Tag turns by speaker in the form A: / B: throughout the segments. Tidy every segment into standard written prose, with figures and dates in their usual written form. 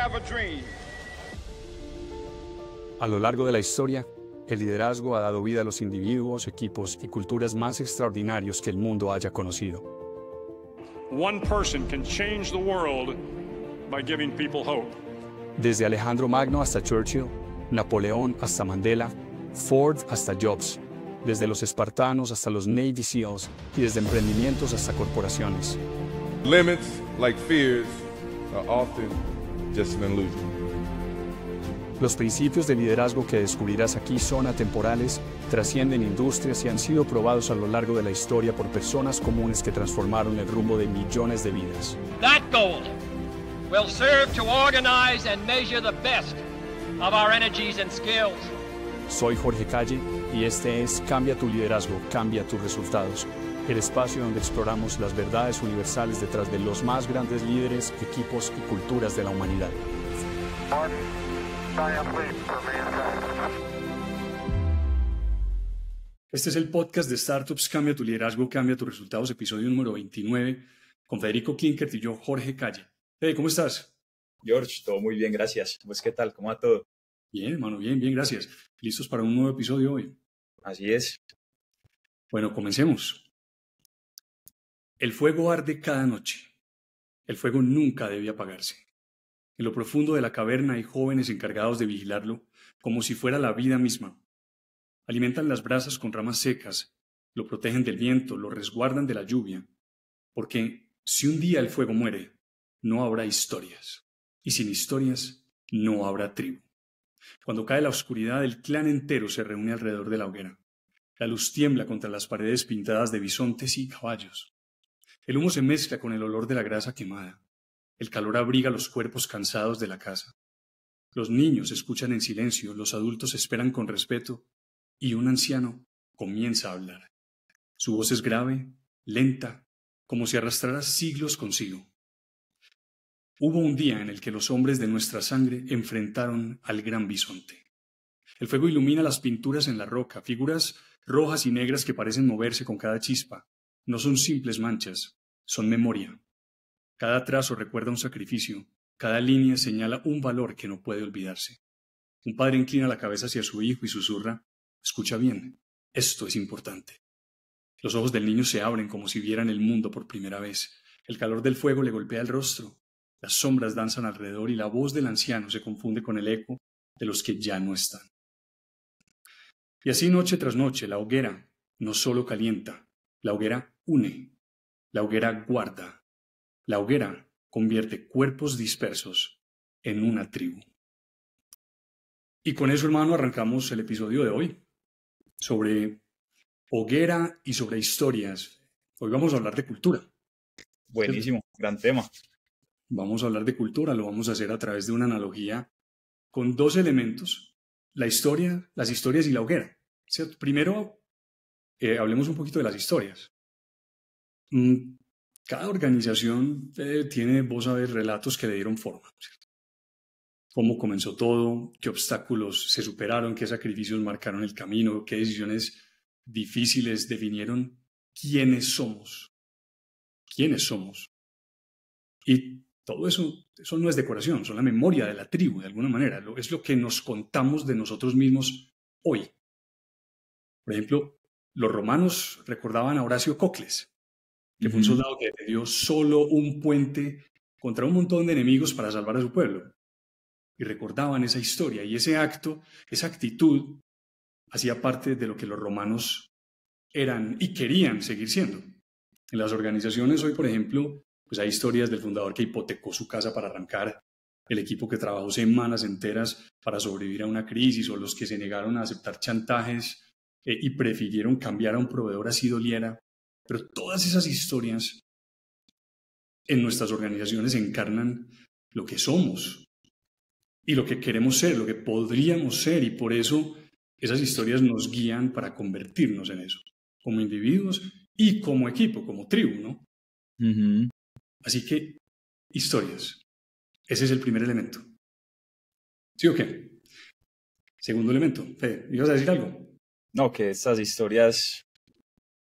A: have a dream.
B: A lo largo de la historia, el liderazgo ha dado vida a los individuos, equipos y culturas más extraordinarios que el mundo haya conocido.
C: One person can change the world by giving people hope.
B: Desde Alejandro Magno hasta Churchill, Napoleón hasta Mandela, Ford hasta Jobs, desde los espartanos hasta los Navy SEALs y desde emprendimientos hasta corporaciones.
D: Limits, like fears, are often just an illusion.
B: Los principios de liderazgo que descubrirás aquí son atemporales, trascienden industrias y han sido probados a lo largo de la historia por personas comunes que transformaron el rumbo de millones de vidas.
E: That goal will serve to organize and measure the best of our energies and skills.
B: Soy Jorge Calle y este es Cambia tu liderazgo, cambia tus resultados, el espacio donde exploramos las verdades universales detrás de los más grandes líderes, equipos y culturas de la humanidad. Este es el podcast de Startups Cambia tu liderazgo, cambia tus resultados, episodio número 29, con Federico Klinkert y yo, Jorge Calle. Fede, ¿cómo estás?
F: George, todo muy bien, gracias. Pues, ¿qué tal? ¿Cómo va todo?
B: Bien, hermano, bien, gracias. ¿Listos para un nuevo episodio hoy?
F: Así es.
B: Bueno, comencemos. El fuego arde cada noche. El fuego nunca debe apagarse. En lo profundo de la caverna hay jóvenes encargados de vigilarlo, como si fuera la vida misma. Alimentan las brasas con ramas secas, lo protegen del viento, lo resguardan de la lluvia, porque si un día el fuego muere, no habrá historias, y sin historias no habrá tribu. Cuando cae la oscuridad, el clan entero se reúne alrededor de la hoguera. La luz tiembla contra las paredes pintadas de bisontes y caballos. El humo se mezcla con el olor de la grasa quemada. El calor abriga los cuerpos cansados de la casa. Los niños escuchan en silencio, los adultos esperan con respeto, y un anciano comienza a hablar. Su voz es grave, lenta, como si arrastrara siglos consigo. Hubo un día en el que los hombres de nuestra sangre enfrentaron al gran bisonte. El fuego ilumina las pinturas en la roca, figuras rojas y negras que parecen moverse con cada chispa. No son simples manchas, son memoria. Cada trazo recuerda un sacrificio, cada línea señala un valor que no puede olvidarse. Un padre inclina la cabeza hacia su hijo y susurra: «Escucha bien, esto es importante». Los ojos del niño se abren como si vieran el mundo por primera vez. El calor del fuego le golpea el rostro. Las sombras danzan alrededor y la voz del anciano se confunde con el eco de los que ya no están. Y así noche tras noche la hoguera no solo calienta, la hoguera une, la hoguera guarda, la hoguera convierte cuerpos dispersos en una tribu. Y con eso, hermano, arrancamos el episodio de hoy sobre hoguera y sobre historias. Hoy vamos a hablar de cultura.
F: Buenísimo, gran tema.
B: Vamos a hablar de cultura, lo vamos a hacer a través de una analogía con dos elementos, la historia, las historias y la hoguera. ¿Cierto? Primero, hablemos un poquito de las historias. Cada organización tiene, vos sabés, relatos que le dieron forma, ¿cierto? Cómo comenzó todo, qué obstáculos se superaron, qué sacrificios marcaron el camino, qué decisiones difíciles definieron quiénes somos. ¿Quiénes somos? Y todo eso no es decoración, son la memoria de la tribu, de alguna manera. Es lo que nos contamos de nosotros mismos hoy. Por ejemplo, los romanos recordaban a Horacio Cocles, que fue un soldado que dio solo un puente contra un montón de enemigos para salvar a su pueblo. Y recordaban esa historia, y ese acto, esa actitud, hacía parte de lo que los romanos eran y querían seguir siendo. En las organizaciones hoy, por ejemplo, pues hay historias del fundador que hipotecó su casa para arrancar, el equipo que trabajó semanas enteras para sobrevivir a una crisis, o los que se negaron a aceptar chantajes y prefirieron cambiar a un proveedor así doliera. Pero todas esas historias en nuestras organizaciones encarnan lo que somos y lo que queremos ser, lo que podríamos ser, y por eso esas historias nos guían para convertirnos en eso, como individuos y como equipo, como tribu, ¿no? Así que, historias. Ese es el primer elemento. ¿Sí o qué? Segundo elemento. Fede, ¿ibas a decir algo?
F: No, que estas historias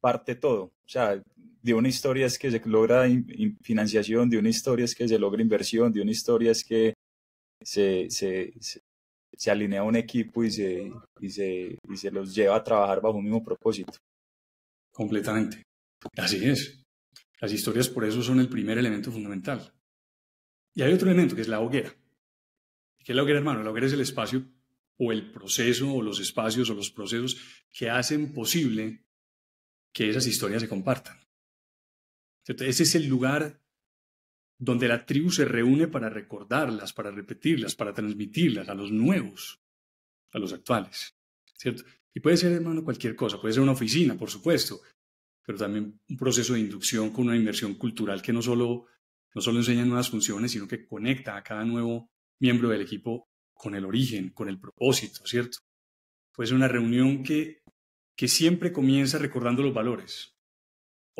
F: parte todo. O sea, de una historia es que se logra financiación, de una historia es que se logra inversión, de una historia es que se alinea un equipo y se los lleva a trabajar bajo un mismo propósito.
B: Completamente. Así es. Las historias por eso son el primer elemento fundamental. Y hay otro elemento que es la hoguera. ¿Qué es la hoguera, hermano? La hoguera es el espacio o el proceso o los espacios o los procesos que hacen posible que esas historias se compartan. ¿Cierto? Ese es el lugar donde la tribu se reúne para recordarlas, para repetirlas, para transmitirlas a los nuevos, a los actuales, ¿cierto? Y puede ser, hermano, cualquier cosa. Puede ser una oficina, por supuesto, pero también un proceso de inducción con una inmersión cultural que no solo enseña nuevas funciones, sino que conecta a cada nuevo miembro del equipo con el origen, con el propósito, ¿cierto? Puede ser una reunión que siempre comienza recordando los valores,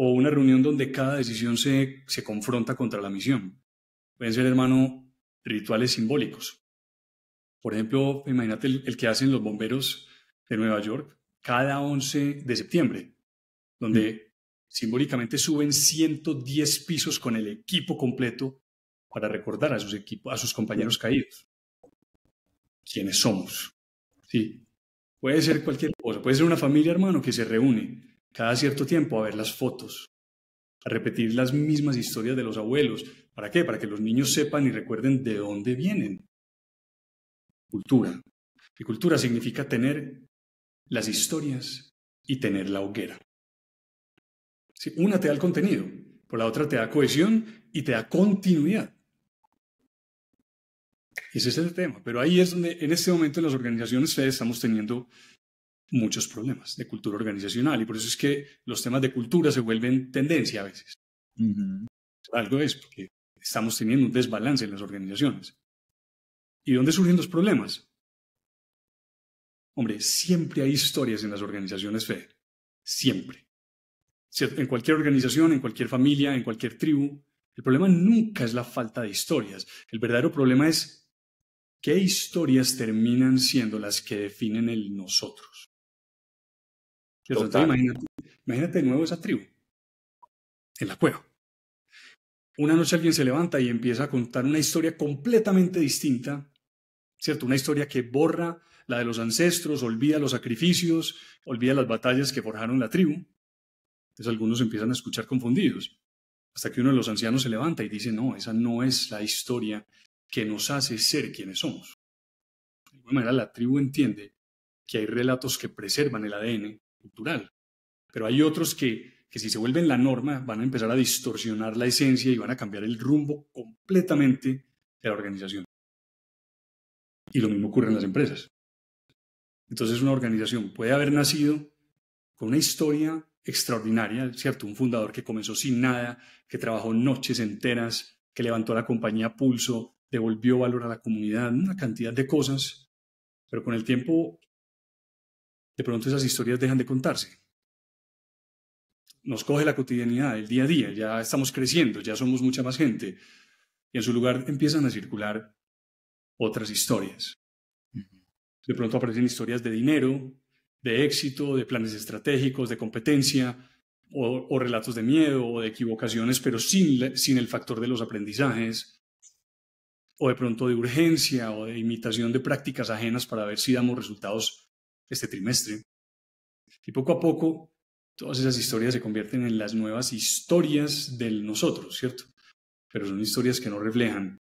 B: o una reunión donde cada decisión se confronta contra la misión. Pueden ser, hermano, rituales simbólicos. Por ejemplo, imagínate el que hacen los bomberos de Nueva York cada 11 de septiembre, donde simbólicamente suben 110 pisos con el equipo completo para recordar a sus compañeros caídos. ¿Quiénes somos? Sí. Puede ser cualquier cosa. Puede ser una familia, hermano, que se reúne cada cierto tiempo a ver las fotos, a repetir las mismas historias de los abuelos. ¿Para qué? Para que los niños sepan y recuerden de dónde vienen. Cultura. Y cultura significa tener las historias y tener la hoguera. Sí, una te da el contenido, por la otra te da cohesión y te da continuidad. Ese es el tema. Pero ahí es donde en este momento en las organizaciones estamos teniendo muchos problemas de cultura organizacional y por eso es que los temas de cultura se vuelven tendencia a veces. Algo es porque estamos teniendo un desbalance en las organizaciones. ¿Y dónde surgen los problemas? Hombre, siempre hay historias en las organizaciones, Fede. Siempre. En cualquier organización, en cualquier familia, en cualquier tribu, el problema nunca es la falta de historias. El verdadero problema es qué historias terminan siendo las que definen el nosotros. Entonces, imagínate de nuevo esa tribu, en la cueva. Una noche alguien se levanta y empieza a contar una historia completamente distinta, ¿cierto? Una historia que borra la de los ancestros, olvida los sacrificios, olvida las batallas que forjaron la tribu. Entonces algunos empiezan a escuchar confundidos, hasta que uno de los ancianos se levanta y dice, no, esa no es la historia que nos hace ser quienes somos. De alguna manera la tribu entiende que hay relatos que preservan el ADN cultural, pero hay otros que si se vuelven la norma van a empezar a distorsionar la esencia y van a cambiar el rumbo completamente de la organización. Y lo mismo ocurre en las empresas. Entonces una organización puede haber nacido con una historia extraordinaria, ¿cierto? Un fundador que comenzó sin nada, que trabajó noches enteras, que levantó la compañía a pulso, devolvió valor a la comunidad, una cantidad de cosas, pero con el tiempo de pronto esas historias dejan de contarse. Nos coge la cotidianidad, el día a día, ya estamos creciendo, ya somos mucha más gente, y en su lugar empiezan a circular otras historias. De pronto aparecen historias de dinero, de éxito, de planes estratégicos, de competencia, o relatos de miedo o de equivocaciones, pero sin el factor de los aprendizajes, o de pronto de urgencia o de imitación de prácticas ajenas para ver si damos resultados este trimestre. Y poco a poco, todas esas historias se convierten en las nuevas historias del nosotros, ¿cierto? Pero son historias que no reflejan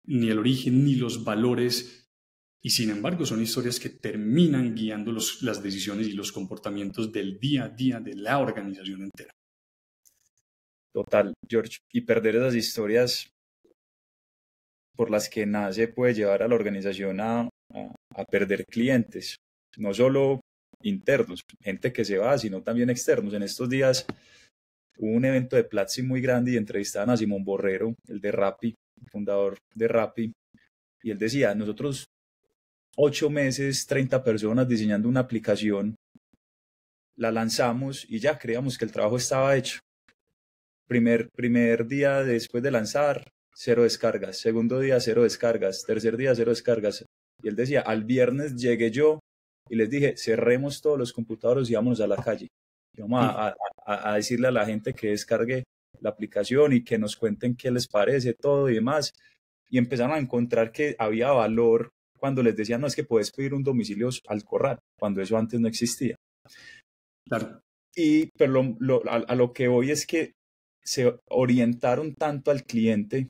B: ni el origen ni los valores, y sin embargo son historias que terminan guiando las decisiones y los comportamientos del día a día de la organización entera.
F: Total, George. Y perder esas historias por las que nace puede llevar a la organización a perder clientes, no solo internos, gente que se va, sino también externos. En estos días hubo un evento de Platzi muy grande y entrevistaban a Simón Borrero, el de Rappi, el fundador de Rappi, y él decía, nosotros 8 meses, 30 personas diseñando una aplicación, la lanzamos y ya creíamos que el trabajo estaba hecho. Primer día después de lanzar, 0 descargas, segundo día 0 descargas, tercer día 0 descargas. Y él decía, al viernes llegué yo y les dije, cerremos todos los computadores y vámonos a la calle. Y vamos a decirle a la gente que descargue la aplicación y que nos cuenten qué les parece, todo y demás. y empezaron a encontrar que había valor cuando les decían, no, es que puedes pedir un domicilio al corral, cuando eso antes no existía.
B: Claro.
F: Pero a lo que voy es que se orientaron tanto al cliente,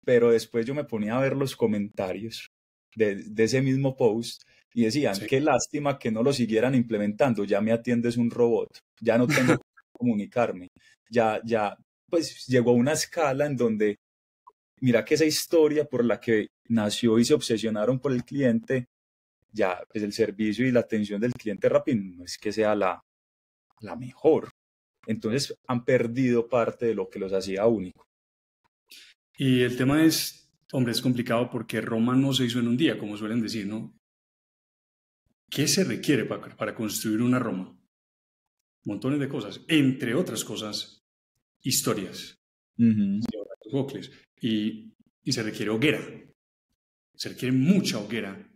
F: pero después yo me ponía a ver los comentarios de ese mismo post y decían,
B: Sí.
F: qué lástima que no lo siguieran implementando, ya me atiendes un robot, ya no tengo que comunicarme, ya, pues llegó a una escala en donde, mira que esa historia por la que nació y se obsesionaron por el cliente, ya pues el servicio y la atención del cliente rápido no es que sea la mejor. Entonces han perdido parte de lo que los hacía único.
B: Y el tema es, hombre, es complicado porque Roma no se hizo en un día, como suelen decir, ¿no? ¿Qué se requiere para construir una Roma? Montones de cosas, entre otras cosas, historias. Sófocles. Y se requiere hoguera. Se requiere mucha hoguera.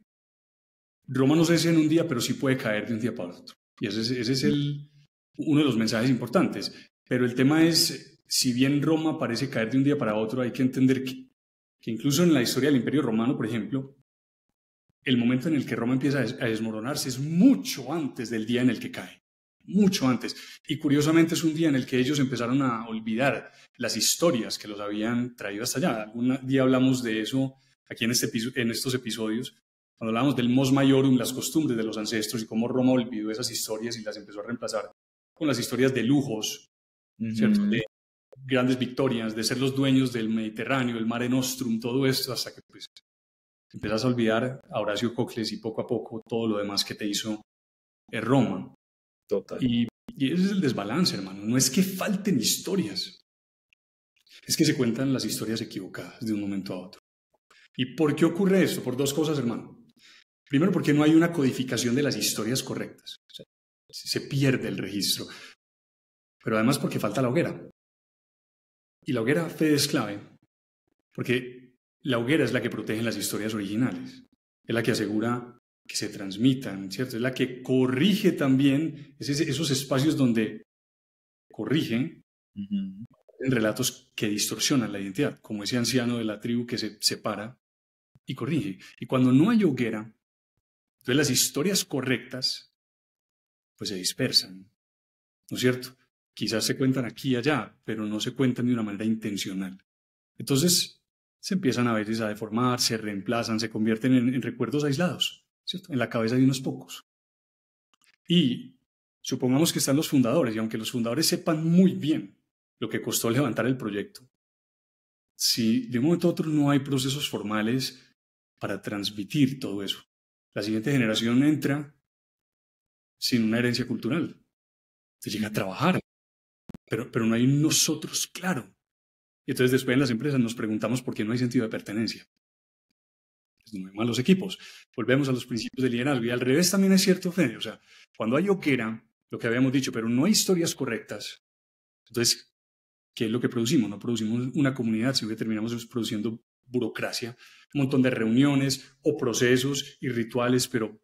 B: Roma no se hace en un día, pero sí puede caer de un día para otro. Y ese es uno de los mensajes importantes. Pero el tema es, si bien Roma parece caer de un día para otro, hay que entender que incluso en la historia del Imperio Romano, por ejemplo, el momento en el que Roma empieza a desmoronarse es mucho antes del día en el que cae. Mucho antes. Y curiosamente es un día en el que ellos empezaron a olvidar las historias que los habían traído hasta allá. Algún día hablamos de eso aquí en estos episodios, cuando hablamos del mos maiorum, las costumbres de los ancestros y cómo Roma olvidó esas historias y las empezó a reemplazar con las historias de lujos, ¿cierto? De grandes victorias, de ser los dueños del Mediterráneo, el Mare Nostrum, todo esto, hasta que pues, empiezas a olvidar a Horacio Cocles y poco a poco todo lo demás que te hizo Roma.
F: Total.
B: Y ese es el desbalance, hermano. No es que falten historias, es que se cuentan las historias equivocadas de un momento a otro. ¿Y por qué ocurre esto? Por dos cosas, hermano. Primero, porque no hay una codificación de las historias correctas. O sea, se pierde el registro. Pero además porque falta la hoguera. Y la hoguera, Fede, es clave. Porque la hoguera es la que protege las historias originales. Es la que asegura que se transmitan, ¿cierto? Es la que corrige también esos espacios donde corrigen en relatos que distorsionan la identidad, como ese anciano de la tribu que se separa y corrige. Y cuando no hay hoguera, entonces las historias correctas pues se dispersan, ¿no es cierto? Quizás se cuentan aquí y allá, pero no se cuentan de una manera intencional. Entonces se empiezan a veces a deformar, se reemplazan, se convierten en recuerdos aislados, ¿cierto? En la cabeza de unos pocos. Y supongamos que están los fundadores, y aunque los fundadores sepan muy bien lo que costó levantar el proyecto, si de un momento a otro no hay procesos formales para transmitir todo eso, la siguiente generación entra sin una herencia cultural. Se llega a trabajar, pero no hay un nosotros claro. Y entonces después en las empresas nos preguntamos por qué no hay sentido de pertenencia. Pues no hay malos equipos. Volvemos a los principios del liderazgo. Y al revés también es cierto, Fede. O sea, cuando hay hoguera, lo que habíamos dicho, pero no hay historias correctas, entonces, ¿qué es lo que producimos? No producimos una comunidad, sino que terminamos produciendo burocracia, un montón de reuniones o procesos y rituales, pero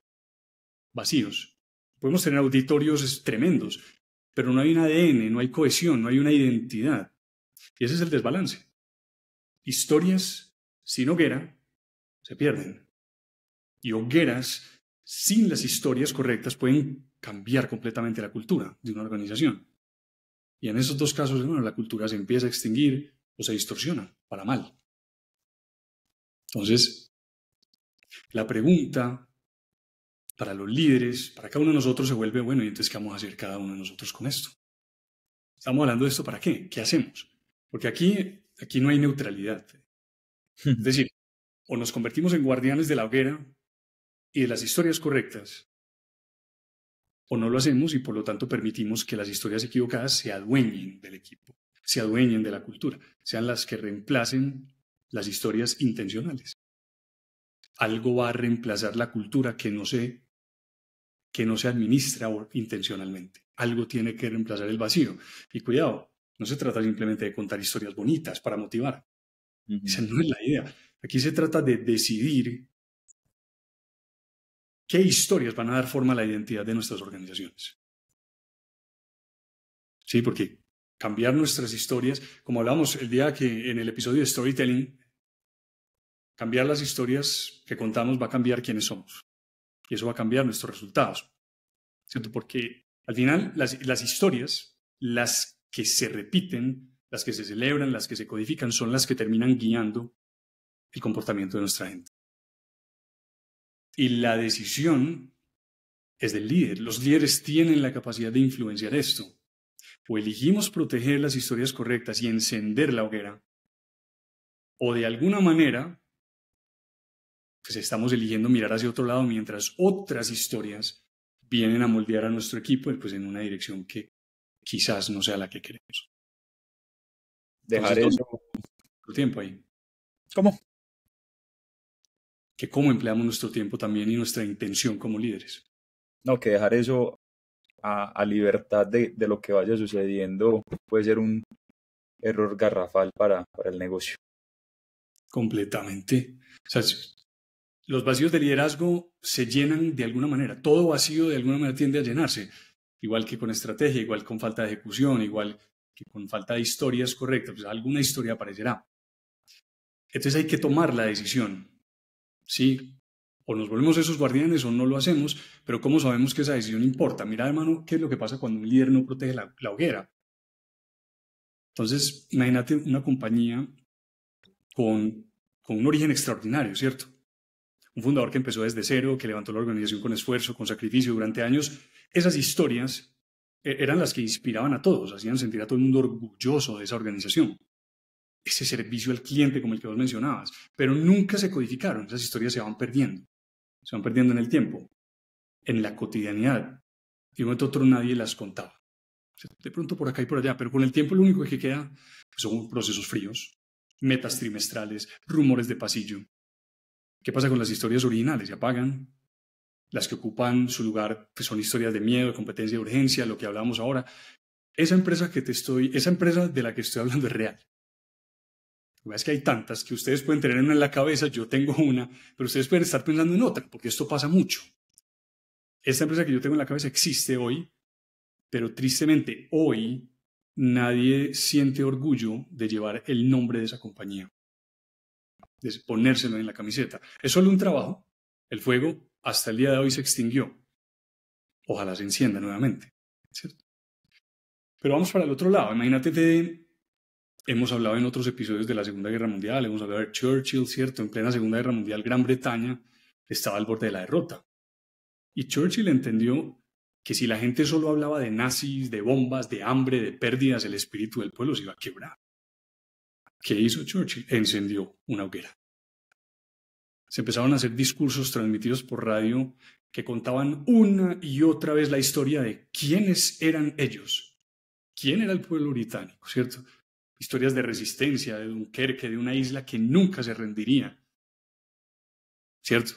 B: vacíos. Podemos tener auditorios tremendos, pero no hay un ADN, no hay cohesión, no hay una identidad. Y ese es el desbalance. Historias sin hoguera se pierden. Y hogueras sin las historias correctas pueden cambiar completamente la cultura de una organización. Y en esos dos casos, bueno, la cultura se empieza a extinguir o se distorsiona para mal. Entonces, la pregunta para los líderes, para cada uno de nosotros se vuelve, bueno, ¿y entonces qué vamos a hacer cada uno de nosotros con esto? Estamos hablando de esto ¿para qué? ¿Qué hacemos? Porque aquí no hay neutralidad. Es decir, o nos convertimos en guardianes de la hoguera y de las historias correctas, o no lo hacemos y por lo tanto permitimos que las historias equivocadas se adueñen del equipo, se adueñen de la cultura, sean las que reemplacen las historias intencionales. Algo va a reemplazar la cultura que no se administra intencionalmente. Algo tiene que reemplazar el vacío. Y cuidado, no se trata simplemente de contar historias bonitas para motivar. Esa no es la idea. Aquí se trata de decidir qué historias van a dar forma a la identidad de nuestras organizaciones. Sí, porque cambiar nuestras historias, como hablábamos el día que en el episodio de Storytelling, Cambiar las historias que contamos va a cambiar quiénes somos. Y eso va a cambiar nuestros resultados. ¿Cierto? Porque al final las historias, las que se repiten, las que se celebran, las que se codifican, son las que terminan guiando el comportamiento de nuestra gente. Y la decisión es del líder. Los líderes tienen la capacidad de influenciar esto. O elegimos proteger las historias correctas y encender la hoguera, o de alguna manera pues estamos eligiendo mirar hacia otro lado mientras otras historias vienen a moldear a nuestro equipo pues en una dirección que quizás no sea la que queremos.
F: Dejar
B: Entonces,
F: eso.
B: Tiempo ahí.
F: ¿Cómo?
B: Que cómo empleamos nuestro tiempo también y nuestra intención como líderes.
F: No, que dejar eso a libertad de lo que vaya sucediendo puede ser un error garrafal para el negocio.
B: Completamente. O sea, los vacíos de liderazgo se llenan de alguna manera. Todo vacío de alguna manera tiende a llenarse. Igual que con estrategia, igual con falta de ejecución, igual que con falta de historias correctas. Pues alguna historia aparecerá. Entonces hay que tomar la decisión. Sí, o nos volvemos esos guardianes o no lo hacemos, pero ¿cómo sabemos que esa decisión importa? Mira, hermano, ¿qué es lo que pasa cuando un líder no protege la hoguera? Entonces, imagínate una compañía con un origen extraordinario, ¿cierto? Un fundador que empezó desde cero, que levantó la organización con esfuerzo, con sacrificio durante años. Esas historias eran las que inspiraban a todos, hacían sentir a todo el mundo orgulloso de esa organización. Ese servicio al cliente como el que vos mencionabas, pero nunca se codificaron, esas historias se van perdiendo en el tiempo, en la cotidianidad. De un momento a otro nadie las contaba. De pronto por acá y por allá, pero con el tiempo lo único que queda son procesos fríos, metas trimestrales, rumores de pasillo. ¿Qué pasa con las historias originales? Se apagan. Las que ocupan su lugar pues son historias de miedo, de competencia, de urgencia, lo que hablábamos ahora. Esa empresa de la que estoy hablando es real. Es que hay tantas que ustedes pueden tener una en la cabeza, yo tengo una, pero ustedes pueden estar pensando en otra, porque esto pasa mucho. Esta empresa que yo tengo en la cabeza existe hoy, pero tristemente hoy nadie siente orgullo de llevar el nombre de esa compañía, de ponérselo en la camiseta. Es solo un trabajo. El fuego hasta el día de hoy se extinguió. Ojalá se encienda nuevamente, ¿cierto? Pero vamos para el otro lado. Imagínate, hemos hablado en otros episodios de la Segunda Guerra Mundial, hemos hablado de Churchill, ¿cierto? En plena Segunda Guerra Mundial, Gran Bretaña estaba al borde de la derrota. Y Churchill entendió que si la gente solo hablaba de nazis, de bombas, de hambre, de pérdidas, el espíritu del pueblo se iba a quebrar. ¿Qué hizo Churchill? Encendió una hoguera. Se empezaron a hacer discursos transmitidos por radio que contaban una y otra vez la historia de quiénes eran ellos, quién era el pueblo británico, ¿cierto? Historias de resistencia, de Dunkerque, de una isla que nunca se rendiría, ¿cierto?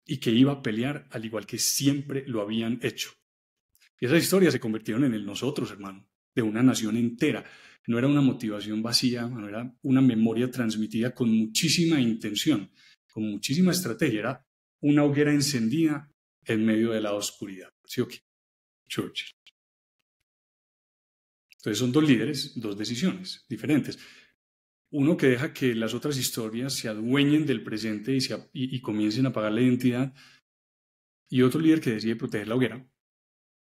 B: Y que iba a pelear al igual que siempre lo habían hecho. Y esas historias se convirtieron en el nosotros, hermano, de una nación entera. No era una motivación vacía, no era una memoria transmitida con muchísima intención, con muchísima estrategia. Era una hoguera encendida en medio de la oscuridad. ¿Sí o qué? Churchill. Entonces son dos líderes, dos decisiones diferentes. Uno que deja que las otras historias se adueñen del presente y comiencen a apagar la identidad, y otro líder que decide proteger la hoguera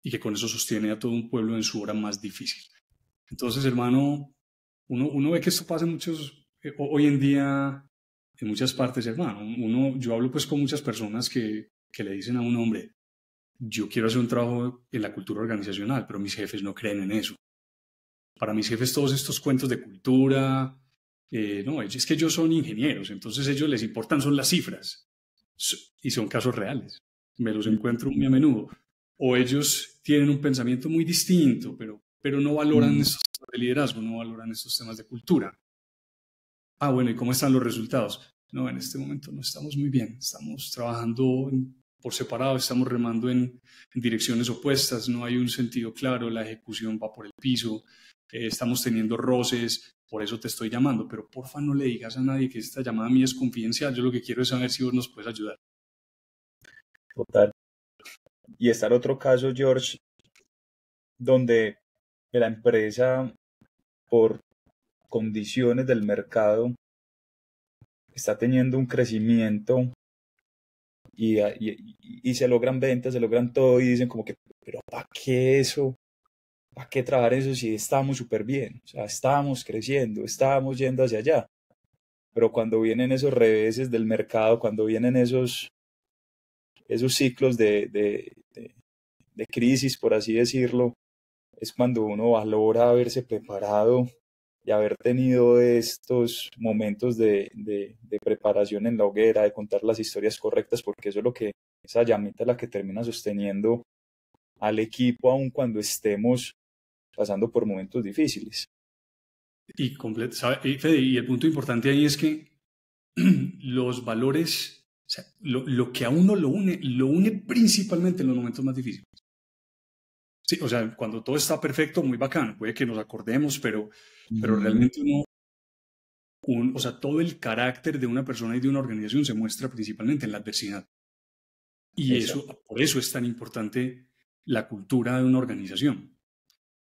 B: y que con eso sostiene a todo un pueblo en su hora más difícil. Entonces, hermano, uno ve que esto pasa hoy en día en muchas partes, hermano. Yo hablo pues con muchas personas que le dicen a un hombre, yo quiero hacer un trabajo en la cultura organizacional, pero mis jefes no creen en eso. Para mis jefes todos estos cuentos de cultura, no, es que ellos son ingenieros, entonces ellos les importan son las cifras. Y son casos reales. Me los encuentro muy a menudo. O ellos tienen un pensamiento muy distinto, pero no valoran estos temas de liderazgo, no valoran estos temas de cultura. Ah, bueno, ¿y cómo están los resultados? No, en este momento no estamos muy bien. Estamos trabajando por separado, estamos remando en direcciones opuestas, no hay un sentido claro, la ejecución va por el piso, estamos teniendo roces, por eso te estoy llamando, pero porfa no le digas a nadie que esta llamada mía es confidencial, yo lo que quiero es saber si vos nos puedes ayudar.
F: Total. Y está el otro caso, George, donde la empresa, por condiciones del mercado, está teniendo un crecimiento y se logran ventas, se logran todo y dicen como que, pero ¿para qué eso? ¿Para qué trabajar eso si estábamos súper bien? O sea, estábamos creciendo, estábamos yendo hacia allá. Pero cuando vienen esos reveses del mercado, cuando vienen esos ciclos de crisis, por así decirlo, es cuando uno valora haberse preparado y haber tenido estos momentos de preparación en la hoguera, de contar las historias correctas, porque eso es lo que, esa llamita es la que termina sosteniendo al equipo, aun cuando estemos pasando por momentos difíciles.
B: Fede, y el punto importante ahí es que los valores, o sea, lo que a uno lo une principalmente en los momentos más difíciles. Sí, o sea, cuando todo está perfecto, muy bacano, puede que nos acordemos, pero realmente o sea, todo el carácter de una persona y de una organización se muestra principalmente en la adversidad. Y por eso es tan importante la cultura de una organización.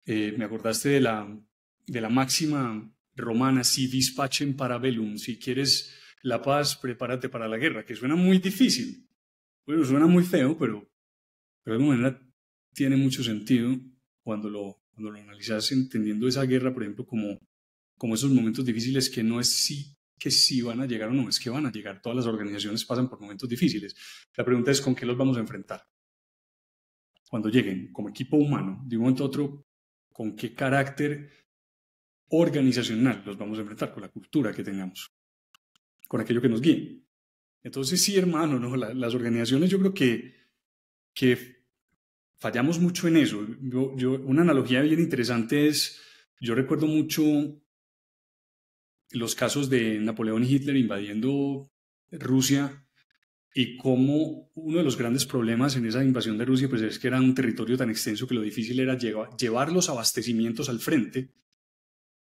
B: Me acordaste de la máxima romana, si vis pacem para bellum, si quieres la paz, prepárate para la guerra, que suena muy difícil, bueno, suena muy feo, pero de alguna manera tiene mucho sentido cuando lo analizas entendiendo esa guerra, por ejemplo, como esos momentos difíciles que no es que sí van a llegar o no, es que van a llegar. Todas las organizaciones pasan por momentos difíciles. La pregunta es, ¿con qué los vamos a enfrentar? Cuando lleguen, como equipo humano, de un momento a otro, ¿con qué carácter organizacional los vamos a enfrentar? Con la cultura que tengamos, con aquello que nos guíe. Entonces, sí, hermano, ¿no? Las organizaciones, yo creo que fallamos mucho en eso. Una analogía bien interesante es, yo recuerdo mucho los casos de Napoleón y Hitler invadiendo Rusia y cómo uno de los grandes problemas en esa invasión de Rusia pues es que era un territorio tan extenso que lo difícil era llevar los abastecimientos al frente.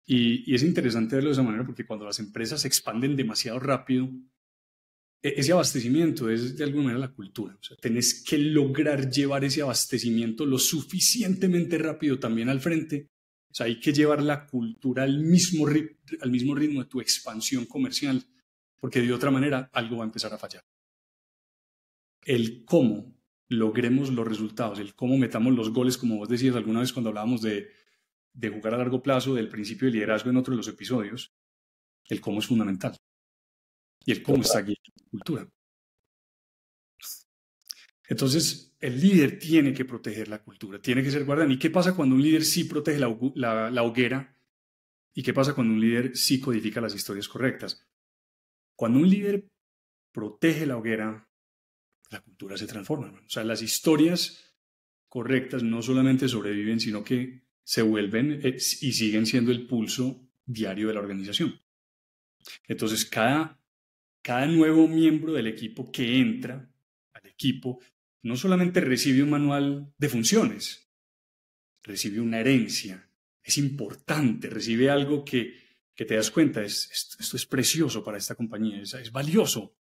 B: Y es interesante verlo de esa manera porque cuando las empresas se expanden demasiado rápido, ese abastecimiento es de alguna manera la cultura. O sea, tenés que lograr llevar ese abastecimiento lo suficientemente rápido también al frente. O sea, hay que llevar la cultura al mismo ritmo de tu expansión comercial, porque de otra manera algo va a empezar a fallar. El cómo logremos los resultados, el cómo metamos los goles, como vos decías alguna vez cuando hablábamos de jugar a largo plazo, del principio de liderazgo en otro de los episodios, el cómo es fundamental. Y el cómo está guiando la cultura. Entonces, el líder tiene que proteger la cultura, tiene que ser guardián. ¿Y qué pasa cuando un líder sí protege la hoguera? ¿Y qué pasa cuando un líder sí codifica las historias correctas? Cuando un líder protege la hoguera, la cultura se transforma, ¿no? O sea, las historias correctas no solamente sobreviven, sino que se vuelven y siguen siendo el pulso diario de la organización. Entonces, cada nuevo miembro del equipo que entra al equipo no solamente recibe un manual de funciones, recibe una herencia, es importante, recibe algo que te das cuenta, esto es precioso para esta compañía, es valioso,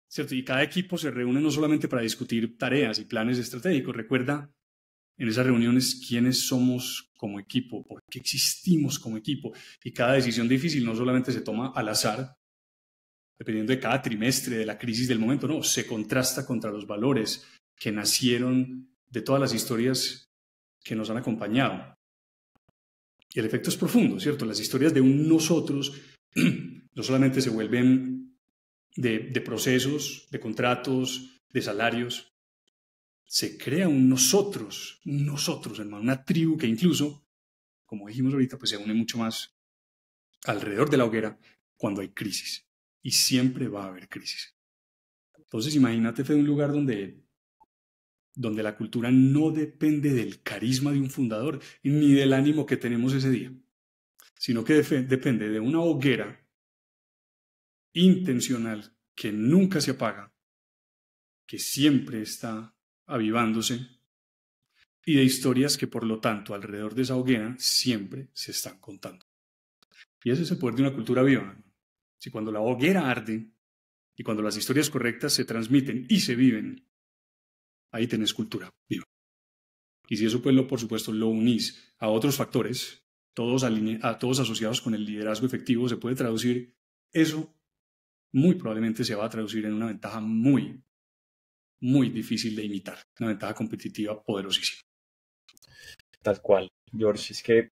B: ¿cierto? Y cada equipo se reúne no solamente para discutir tareas y planes estratégicos, recuerda en esas reuniones quiénes somos como equipo, por qué existimos como equipo, y cada decisión difícil no solamente se toma al azar, dependiendo de cada trimestre, de la crisis del momento, no, se contrasta contra los valores que nacieron de todas las historias que nos han acompañado. Y el efecto es profundo, ¿cierto? Las historias de un nosotros no solamente se vuelven de procesos, de contratos, de salarios, se crea un nosotros, hermano, una tribu que incluso, como dijimos ahorita, pues se une mucho más alrededor de la hoguera cuando hay crisis. Y siempre va a haber crisis. Entonces imagínate, Fede, un lugar donde la cultura no depende del carisma de un fundador ni del ánimo que tenemos ese día, sino que depende de una hoguera intencional que nunca se apaga, que siempre está avivándose, y de historias que por lo tanto alrededor de esa hoguera siempre se están contando. Y ese es el poder de una cultura viva. Si cuando la hoguera arde y cuando las historias correctas se transmiten y se viven, ahí tenés cultura viva. Y si eso, pues, por supuesto, lo unís a otros factores, todos asociados con el liderazgo efectivo, se puede traducir eso muy probablemente se va a traducir en una ventaja muy, muy difícil de imitar, una ventaja competitiva poderosísima.
F: Tal cual, George. Es que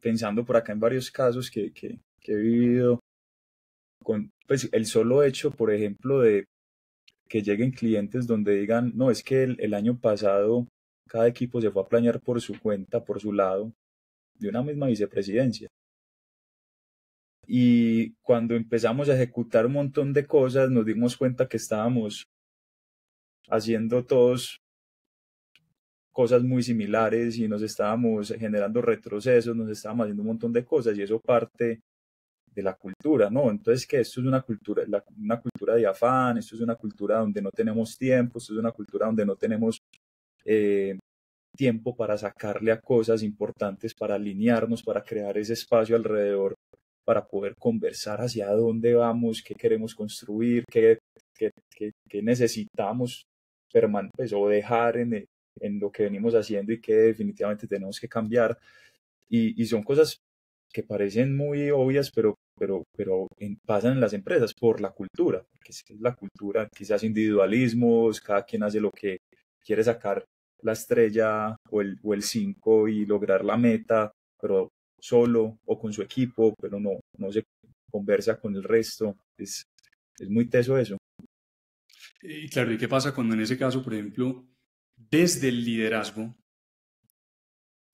F: pensando por acá en varios casos que he vivido, con pues, el solo hecho, por ejemplo, de que lleguen clientes donde digan, no, es que el año pasado cada equipo se fue a planear por su cuenta, por su lado, de una misma vicepresidencia. Y cuando empezamos a ejecutar un montón de cosas, nos dimos cuenta que estábamos haciendo todos cosas muy similares y nos estábamos generando retrocesos, nos estábamos haciendo un montón de cosas y eso parte de la cultura, ¿no? Entonces, que esto es una cultura, una cultura de afán, esto es una cultura donde no tenemos tiempo, esto es una cultura donde no tenemos tiempo para sacarle a cosas importantes, para alinearnos, para crear ese espacio alrededor, para poder conversar hacia dónde vamos, qué queremos construir, qué necesitamos pues, o dejar en lo que venimos haciendo y que definitivamente tenemos que cambiar. Y son cosas que parecen muy obvias, pero pasan en las empresas por la cultura, porque es la cultura, quizás individualismos, cada quien hace lo que quiere, sacar la estrella o el 5 y lograr la meta, pero solo o con su equipo, pero no se conversa con el resto. Es muy teso eso.
B: Y claro, ¿y qué pasa cuando en ese caso, por ejemplo, desde el liderazgo,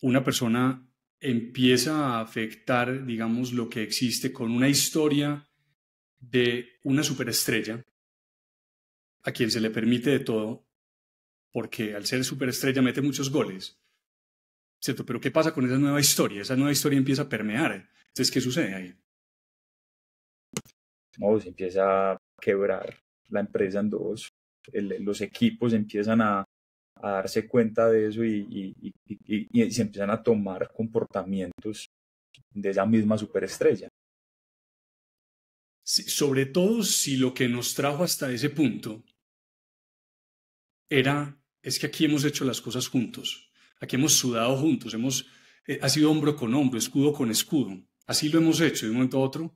B: una persona empieza a afectar, digamos, lo que existe con una historia de una superestrella a quien se le permite de todo, porque al ser superestrella mete muchos goles, ¿cierto? Pero ¿qué pasa con esa nueva historia? Esa nueva historia empieza a permear. Entonces, ¿qué sucede ahí?
F: No, se empieza a quebrar la empresa en dos. Los equipos empiezan a darse cuenta de eso y se empiezan a tomar comportamientos de esa misma superestrella.
B: Sí, sobre todo si lo que nos trajo hasta ese punto es que aquí hemos hecho las cosas juntos, aquí hemos sudado juntos, ha sido hombro con hombro, escudo con escudo, así lo hemos hecho de un momento a otro.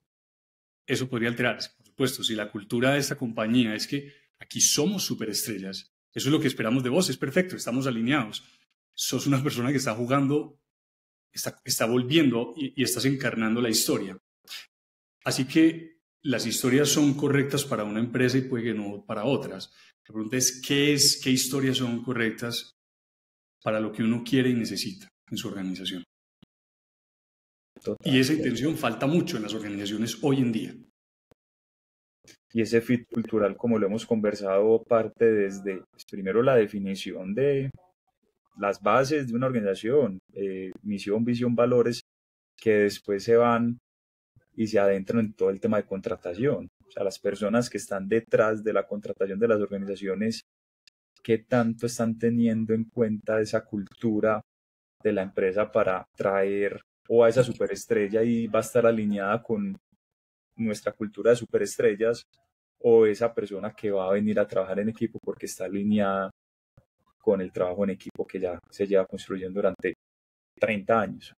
B: Eso podría alterarse, por supuesto, si la cultura de esta compañía es que aquí somos superestrellas. Eso es lo que esperamos de vos, es perfecto, estamos alineados. Sos una persona que está jugando, está volviendo y estás encarnando la historia. Así que las historias son correctas para una empresa y puede que no para otras. La pregunta es qué historias son correctas para lo que uno quiere y necesita en su organización. Y esa intención falta mucho en las organizaciones hoy en día.
F: Y ese fit cultural, como lo hemos conversado, parte desde primero la definición de las bases de una organización, misión, visión, valores, que después se van y se adentran en todo el tema de contratación. O sea, las personas que están detrás de la contratación de las organizaciones, ¿qué tanto están teniendo en cuenta esa cultura de la empresa para traer o a esa superestrella y va a estar alineada con nuestra cultura de superestrellas, o esa persona que va a venir a trabajar en equipo porque está alineada con el trabajo en equipo que ya se lleva construyendo durante 30 años?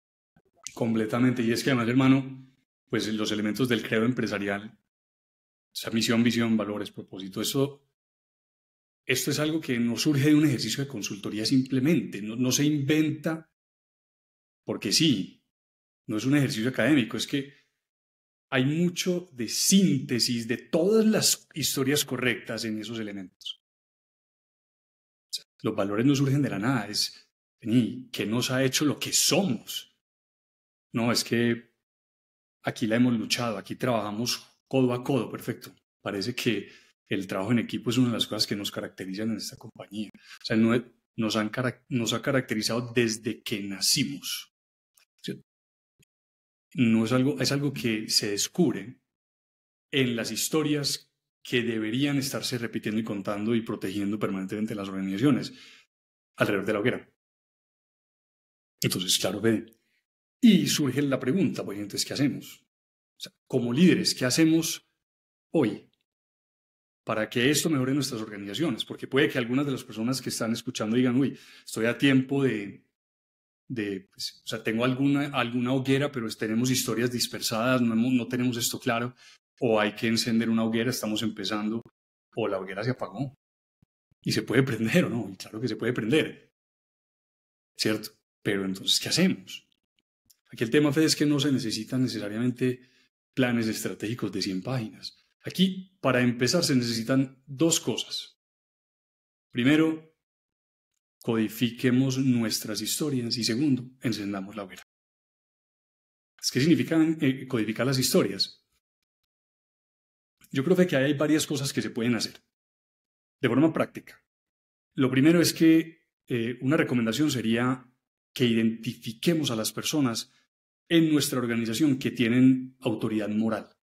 B: Completamente. Y es que además, hermano, pues los elementos del credo empresarial, esa misión, visión, valores, propósito, esto es algo que no surge de un ejercicio de consultoría simplemente, no se inventa porque sí, no es un ejercicio académico, es que hay mucho de síntesis de todas las historias correctas en esos elementos. O sea, los valores no surgen de la nada, es ¿qué nos ha hecho lo que somos? No, es que aquí la hemos luchado, aquí trabajamos codo a codo, perfecto. Parece que el trabajo en equipo es una de las cosas que nos caracterizan en esta compañía. O sea, nos ha caracterizado desde que nacimos. No es algo que se descubre en las historias que deberían estarse repitiendo y contando y protegiendo permanentemente las organizaciones alrededor de la hoguera. Entonces, claro, y surge la pregunta, pues entonces, ¿qué hacemos? O sea, como líderes, ¿qué hacemos hoy para que esto mejore nuestras organizaciones? Porque puede que algunas de las personas que están escuchando digan, uy, estoy a tiempo pues, o sea, tengo alguna hoguera, pero tenemos historias dispersadas, no tenemos esto claro. o hay que encender una hoguera, estamos empezando, o la hoguera se apagó. Y se puede prender o no, y claro que se puede prender, ¿cierto? Pero entonces, ¿qué hacemos? Aquí el tema, Fede, es que no se necesitan necesariamente planes estratégicos de 100 páginas. Aquí, para empezar, se necesitan dos cosas. Primero, codifiquemos nuestras historias y segundo, encendamos la hoguera. ¿Qué significa codificar las historias? Yo creo que hay varias cosas que se pueden hacer de forma práctica. Lo primero es que una recomendación sería que identifiquemos a las personas en nuestra organización que tienen autoridad moral.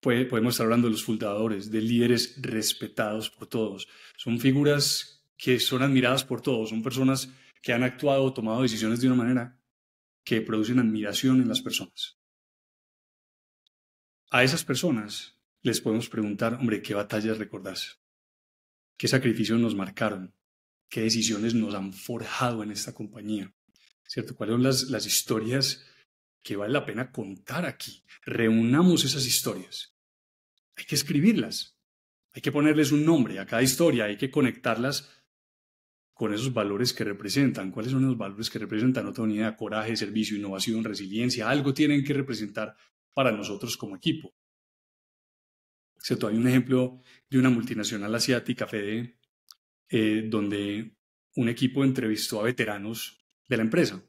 B: Podemos estar hablando de los fundadores, de líderes respetados por todos. Son figuras que son admiradas por todos, son personas que han actuado o tomado decisiones de una manera que producen admiración en las personas. A esas personas les podemos preguntar, hombre, ¿qué batallas recordás? ¿Qué sacrificios nos marcaron? ¿Qué decisiones nos han forjado en esta compañía? ¿Cierto? ¿Cuáles son las historias que vale la pena contar aquí? Reunamos esas historias. Hay que escribirlas. Hay que ponerles un nombre a cada historia. Hay que conectarlas con esos valores que representan. ¿Cuáles son los valores que representan? No tengo ni idea. Coraje, servicio, innovación, resiliencia. Algo tienen que representar para nosotros como equipo. ¿Cierto? Hay un ejemplo de una multinacional asiática, Fede, donde un equipo entrevistó a veteranos de la empresa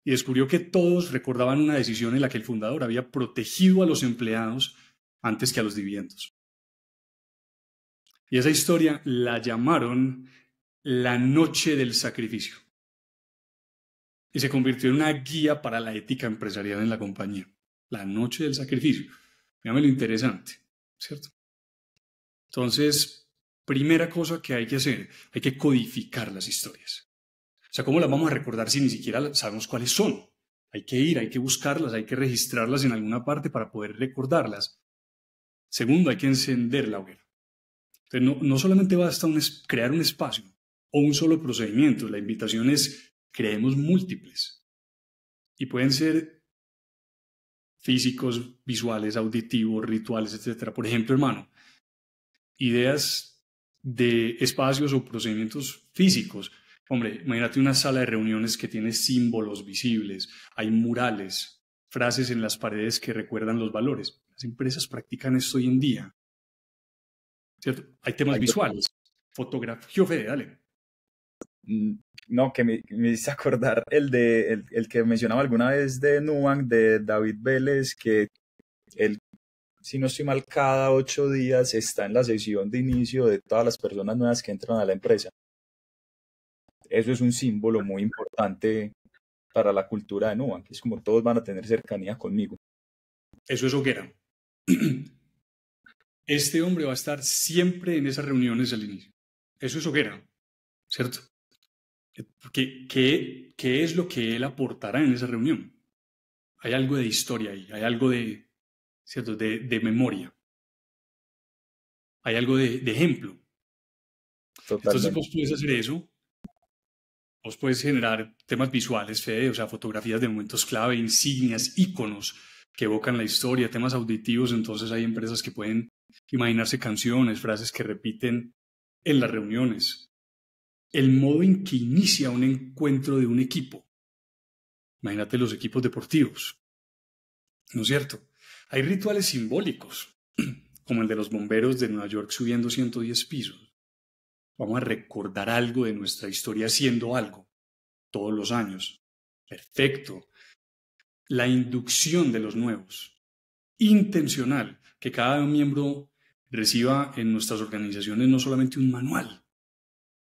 B: y descubrió que todos recordaban una decisión en la que el fundador había protegido a los empleados antes que a los dividendos. Y esa historia la llamaron la noche del sacrificio. Y se convirtió en una guía para la ética empresarial en la compañía. La noche del sacrificio. Fíjame lo interesante, ¿cierto? Entonces, primera cosa que hay que hacer, hay que codificar las historias. O sea, ¿cómo las vamos a recordar si ni siquiera sabemos cuáles son? Hay que ir, hay que buscarlas, hay que registrarlas en alguna parte para poder recordarlas. Segundo, hay que encender la hoguera. Entonces, no solamente basta crear un espacio o un solo procedimiento. La invitación es creemos múltiples. Y pueden ser físicos, visuales, auditivos, rituales, etc. Por ejemplo, hermano, ideas de espacios o procedimientos físicos. Hombre, imagínate una sala de reuniones que tiene símbolos visibles, hay murales, frases en las paredes que recuerdan los valores. Las empresas practican esto hoy en día, ¿cierto? Hay temas visuales, fotografía, Fede, dale.
F: No, que me hice acordar el que mencionaba alguna vez de Nubank, de David Vélez, que él, si no estoy mal, cada 8 días está en la sesión de inicio de todas las personas nuevas que entran a la empresa. Eso es un símbolo muy importante para la cultura de Nubank. Es como todos van a tener cercanía conmigo.
B: Eso es hoguera. Este hombre va a estar siempre en esas reuniones al inicio. Eso es hoguera, ¿cierto? ¿Qué es lo que él aportará en esa reunión? Hay algo de historia ahí, hay algo de, ¿cierto? de memoria. Hay algo de ejemplo.
F: Totalmente.
B: Entonces vos puedes hacer eso. Vos puedes generar temas visuales, Fede, o sea, fotografías de momentos clave, insignias, íconos que evocan la historia, temas auditivos. Entonces hay empresas que pueden imaginarse canciones, frases que repiten en las reuniones. El modo en que inicia un encuentro de un equipo. Imagínate los equipos deportivos, ¿no es cierto? Hay rituales simbólicos, como el de los bomberos de Nueva York subiendo 110 pisos. Vamos a recordar algo de nuestra historia haciendo algo, todos los años. Perfecto. La inducción de los nuevos. Intencional, que cada miembro reciba en nuestras organizaciones no solamente un manual,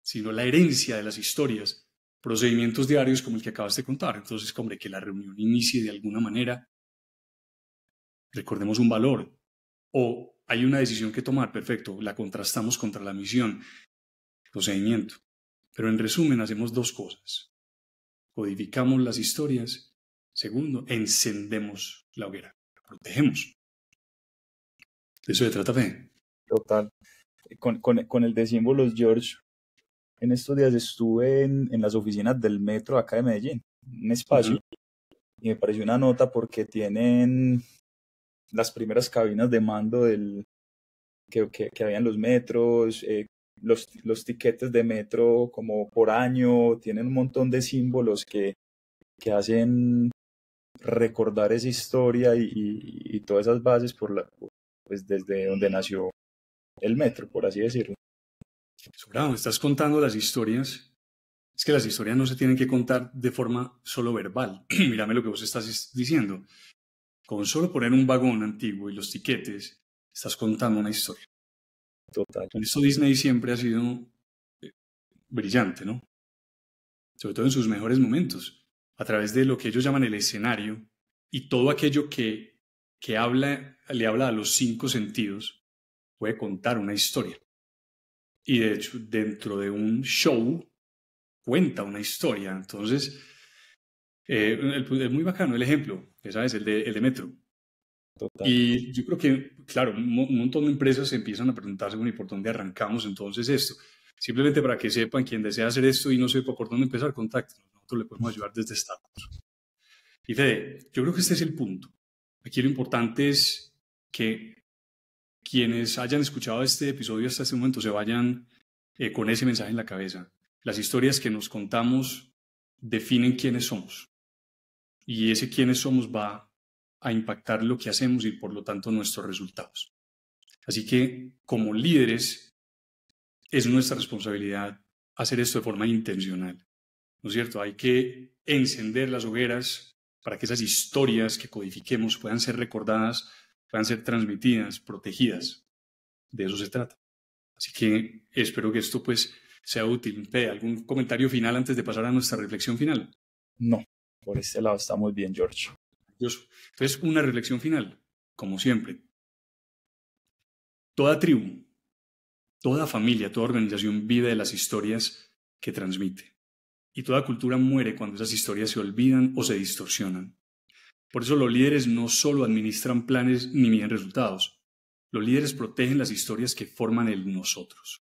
B: sino la herencia de las historias, procedimientos diarios como el que acabas de contar. Entonces, hombre, que la reunión inicie de alguna manera, recordemos un valor, o hay una decisión que tomar, perfecto, la contrastamos contra la misión, procedimiento. Pero en resumen, hacemos dos cosas. Codificamos las historias. Segundo, encendemos la hoguera, la protegemos. De eso se trata, Fe.
F: Total. Con el de símbolos, George, en estos días estuve en las oficinas del metro acá de Medellín, un espacio, y me pareció una nota porque tienen las primeras cabinas de mando que había en los metros, los tiquetes de metro como por año, tienen un montón de símbolos que hacen recordar esa historia y todas esas bases pues desde donde nació el metro, por así decirlo.
B: Bravo, estás contando las historias. Es que las historias no se tienen que contar de forma solo verbal. Mírame lo que vos estás diciendo. Con solo poner un vagón antiguo y los tiquetes, estás contando una historia.
F: Total.
B: En esto Disney siempre ha sido brillante, ¿no? Sobre todo en sus mejores momentos, a través de lo que ellos llaman el escenario y todo aquello que le habla a los 5 sentidos, puede contar una historia. Y de hecho, dentro de un show, cuenta una historia. Entonces, es muy bacano el ejemplo, ¿sabes? El de Metro.
F: Total.
B: Y yo creo que, claro, un montón de empresas se empiezan a preguntarse, bueno, ¿y por dónde arrancamos entonces esto? Simplemente para que sepan, quien desea hacer esto y no sepa por dónde empezar, contáctenos. Nosotros le podemos ayudar desde Startups. Y Fede, yo creo que este es el punto. Aquí lo importante es que quienes hayan escuchado este episodio hasta este momento se vayan con ese mensaje en la cabeza. Las historias que nos contamos definen quiénes somos. Y ese quiénes somos va a impactar lo que hacemos y por lo tanto nuestros resultados. Así que como líderes es nuestra responsabilidad hacer esto de forma intencional, ¿no es cierto? Hay que encender las hogueras para que esas historias que codifiquemos puedan ser recordadas, puedan ser transmitidas, protegidas. De eso se trata. Así que espero que esto pues sea útil. ¿Algún comentario final antes de pasar a nuestra reflexión final?
F: No, por este lado está muy bien, George.
B: Entonces, una reflexión final, como siempre. Toda tribu, toda familia, toda organización vive de las historias que transmite. Y toda cultura muere cuando esas historias se olvidan o se distorsionan. Por eso los líderes no solo administran planes ni miden resultados. Los líderes protegen las historias que forman el nosotros.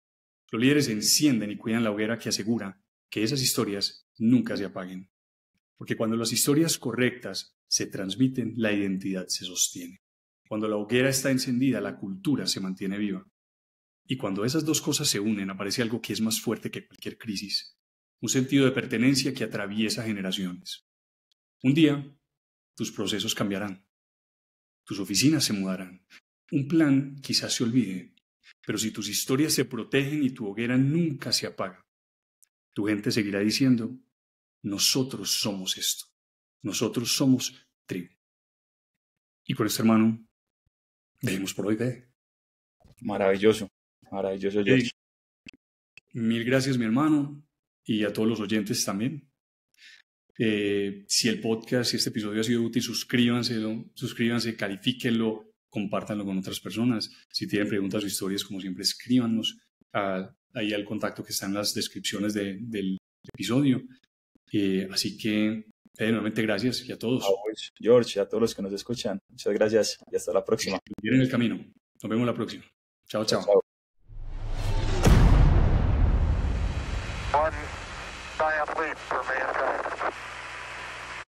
B: Los líderes encienden y cuidan la hoguera que asegura que esas historias nunca se apaguen. Porque cuando las historias correctas se transmiten, la identidad se sostiene. Cuando la hoguera está encendida, la cultura se mantiene viva. Y cuando esas dos cosas se unen, aparece algo que es más fuerte que cualquier crisis. Un sentido de pertenencia que atraviesa generaciones. Un día, tus procesos cambiarán. Tus oficinas se mudarán. Un plan quizás se olvide, pero si tus historias se protegen y tu hoguera nunca se apaga, tu gente seguirá diciendo, nosotros somos esto. Nosotros somos tribu. Y con esto, hermano, dejemos por hoy, ¿ve?
F: Maravilloso, maravilloso, George.
B: Mil gracias, mi hermano, y a todos los oyentes también. Si el podcast, si este episodio ha sido útil, suscríbanse, califíquenlo, compártanlo con otras personas. Si tienen preguntas o historias, como siempre, escríbanos ahí al contacto que está en las descripciones del episodio. Así que, nuevamente, gracias y a todos.
F: A vos, George, y a todos los que nos escuchan. Muchas gracias y hasta la próxima.
B: Vienen en el camino. Nos vemos la próxima. Chao, chao.
F: Chao.
A: One giant leap for mankind.